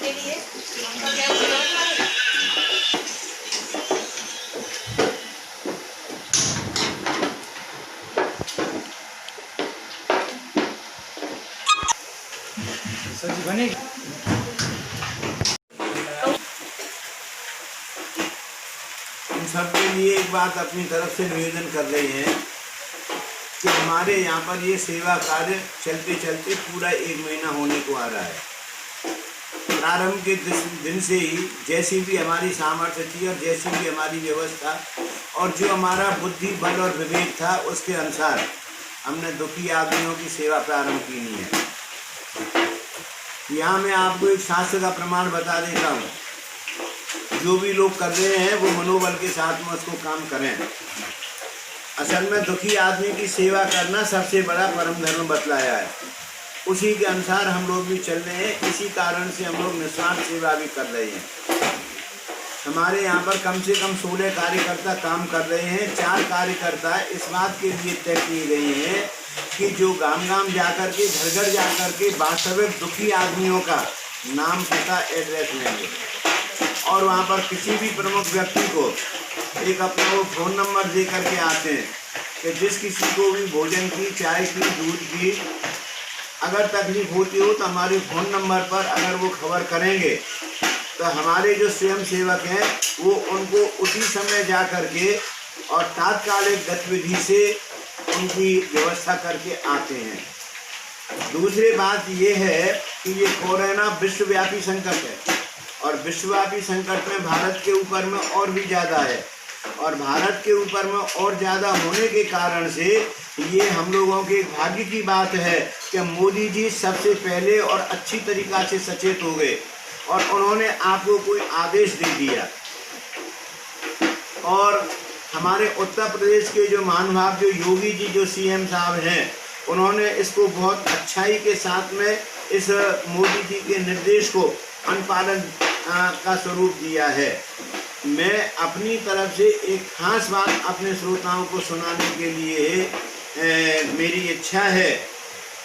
के लिए उनका क्या होगा। सब्जी बनेगी। हम सबके लिए एक बात अपनी तरफ से निवेदन कर रहे हैं कि हमारे यहाँ पर ये सेवा कार्य चलते चलते पूरा 1 महीना होने को आ रहा है। प्रारंभ के दिन से ही जैसी भी हमारी सामर्थ्य थी और जैसी भी हमारी व्यवस्था और जो हमारा बुद्धि बल और विवेक था उसके अनुसार हमने दुखी आदमियों की सेवा प्रारंभ की नहीं है। यहाँ मैं आपको एक शास्त्र का प्रमाण बता देता हूँ। जो भी लोग कर रहे हैं वो मनोबल के साथ में उसको काम करें। असल में दुखी आदमी की सेवा करना सबसे बड़ा परम धर्म बतलाया है। उसी के अनुसार हम लोग भी चल रहे हैं। इसी कारण से हम लोग निस्वार्थ सेवा भी कर रहे हैं। हमारे यहाँ पर कम से कम 16 कार्यकर्ता काम कर रहे हैं। 4 कार्यकर्ता इस बात के लिए तय किए गए हैं कि जो गांव गांव जाकर के घर घर जाकर के वास्तविक दुखी आदमियों का नाम पता एड्रेस लेंगे और वहाँ पर किसी भी प्रमुख व्यक्ति को एक अपना वो फ़ोन नंबर दे करके आते हैं कि जिस किसी को भी भोजन की, चाय की, दूध की अगर तकलीफ होती हो तो हमारे फ़ोन नंबर पर अगर वो खबर करेंगे तो हमारे जो स्वयं सेवक हैं वो उनको उसी समय जा कर के और तात्कालिक गतिविधि से उनकी व्यवस्था करके आते हैं। दूसरी बात ये है कि ये कोरोना विश्वव्यापी संकट है और विश्वव्यापी संकट में भारत के ऊपर में और भी ज़्यादा है और भारत के ऊपर में और ज़्यादा होने के कारण से ये हम लोगों के भाग्य की बात है कि मोदी जी सबसे पहले और अच्छी तरीक़ा से सचेत हो गए और उन्होंने आपको कोई आदेश दे दिया। और हमारे उत्तर प्रदेश के जो महानुभाव जो योगी जी जो सीएम साहब हैं उन्होंने इसको बहुत अच्छाई के साथ में इस मोदी जी के निर्देश को अनुपालन का स्वरूप दिया है। मैं अपनी तरफ से एक खास बात अपने श्रोताओं को सुनाने के लिए मेरी इच्छा है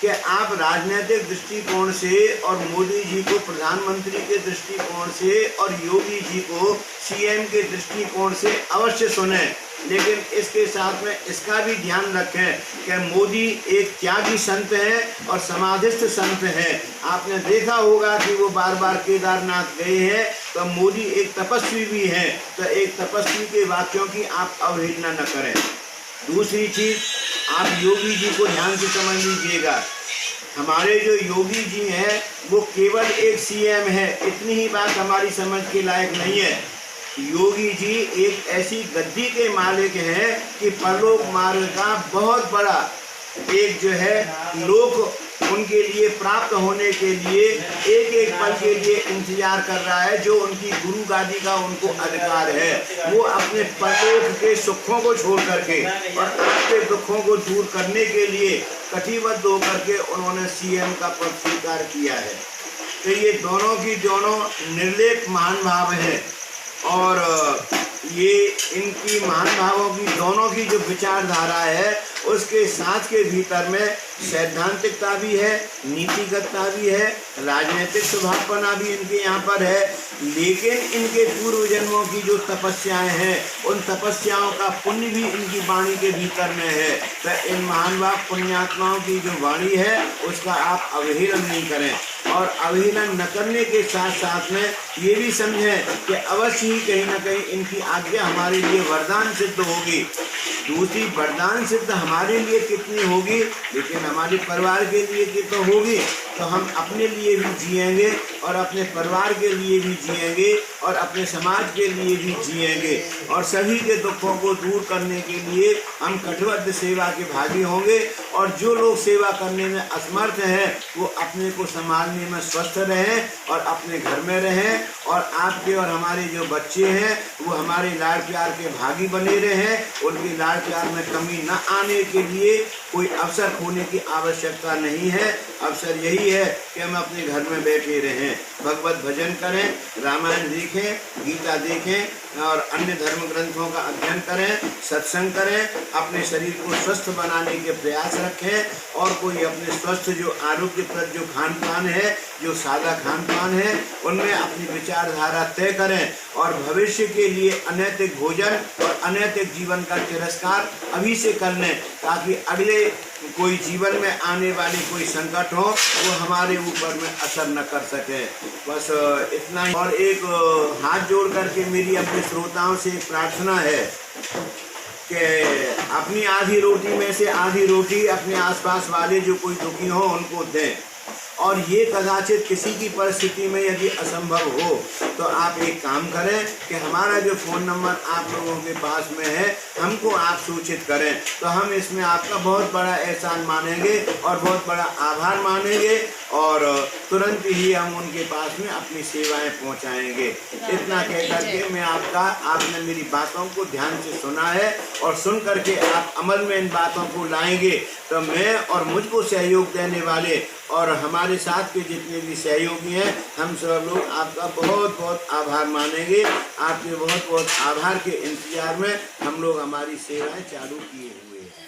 कि आप राजनीतिक दृष्टिकोण से और मोदी जी को प्रधानमंत्री के दृष्टिकोण से और योगी जी को सीएम के दृष्टिकोण से अवश्य सुने, लेकिन इसके साथ में इसका भी ध्यान रखें कि मोदी एक त्यागी संत हैं और समाधिस्थ संत हैं। आपने देखा होगा कि वो बार बार केदारनाथ गए हैं, तो मोदी एक तपस्वी भी हैं, तो एक तपस्वी के वाक्यों की आप अवहेलना न करें। दूसरी चीज़, आप योगी जी को ध्यान से समझ लीजिएगा। हमारे जो योगी जी हैं वो केवल एक सीएम है, इतनी ही बात हमारी समझ के लायक नहीं है। योगी जी एक ऐसी गद्दी के मालिक हैं कि परलोक मार्ग का बहुत बड़ा एक जो है लोक उनके लिए प्राप्त होने के लिए एक एक पल के लिए इंतजार कर रहा है, जो उनकी गुरु गादी का उनको अधिकार है। वो अपने परलोक के सुखों को छोड़ करके और आपके दुखों को दूर करने के लिए कटिबद्ध होकर के उन्होंने सीएम का पद स्वीकार किया है। तो ये दोनों की दोनों निर्लेप महान भाव हैं और ये इनकी महान भावों की दोनों की जो विचारधारा है उसके साथ के भीतर में सैद्धांतिकता भी है, नीतिगतता भी है, राजनीतिक स्वभावपना भी इनके यहाँ पर है। लेकिन इनके पूर्व जन्मों की जो तपस्याएं हैं उन तपस्याओं का पुण्य भी इनकी वाणी के भीतर में है। तो इन महान भाव पुण्यात्माओं की जो वाणी है उसका आप अवहेलना नहीं करें और अवहेलना न करने के साथ साथ में ये भी समझें कि अवश्य ही कहीं ना कहीं इनकी आज्ञा हमारे लिए वरदान सिद्ध होगी। दूसरी वरदान सिद्ध हमारे लिए कितनी होगी, लेकिन हमारे परिवार के लिए की तो होगी, तो हम अपने लिए भी जिएंगे और अपने परिवार के लिए भी जिएंगे और अपने समाज के लिए भी जिएंगे और सभी के दुखों को दूर करने के लिए हम कटिबद्ध सेवा के भागी होंगे। और जो लोग सेवा करने में असमर्थ हैं वो अपने को संभालने में स्वस्थ रहें और अपने घर में रहें और आपके और हमारे जो बच्चे हैं वो हमारे लाड़ प्यार के भागी बने रहें। उनके लाड़ प्यार में कमी न आने के लिए कोई अवसर खोने की आवश्यकता नहीं है। अवसर यही यही है कि हम अपने घर में बैठे रहें, भगवत भजन करें, रामायण देखें, गीता देखें और अन्य धर्म ग्रंथों का अध्ययन करें, सत्संग करें, अपने शरीर को स्वस्थ बनाने के प्रयास रखें और कोई अपने स्वस्थ जो आरोग्यप्रद जो खान पान है, जो सादा खान पान है, उनमें अपनी विचारधारा तय करें और भविष्य के लिए अनैतिक भोजन और अनैतिक जीवन का तिरस्कार अभी से कर लें, ताकि अगले कोई जीवन में आने वाली कोई संकट हो वो हमारे ऊपर में असर न कर सके। बस इतना ही। और एक हाथ जोड़ करके मेरी अपने श्रोताओं से एक प्रार्थना है कि अपनी आधी रोटी में से आधी रोटी अपने आसपास वाले जो कोई दुखी हो उनको दें, और ये कदाचित किसी की परिस्थिति में यदि असंभव हो तो आप एक काम करें कि हमारा जो फ़ोन नंबर आप लोगों के पास में है हमको आप सूचित करें, तो हम इसमें आपका बहुत बड़ा एहसान मानेंगे और बहुत बड़ा आभार मानेंगे और तुरंत ही हम उनके पास में अपनी सेवाएं पहुंचाएंगे। इतना कह करके मैं आपने मेरी बातों को ध्यान से सुना है और सुन करके आप अमल में इन बातों को लाएंगे तो मैं और मुझको सहयोग देने वाले और हमारे साथ के जितने भी सहयोगी हैं हम सब लोग आपका बहुत बहुत आभार मानेंगे। आपके बहुत बहुत आभार के इंतजार में हम लोग हमारी सेवाएं चालू किए हुए हैं।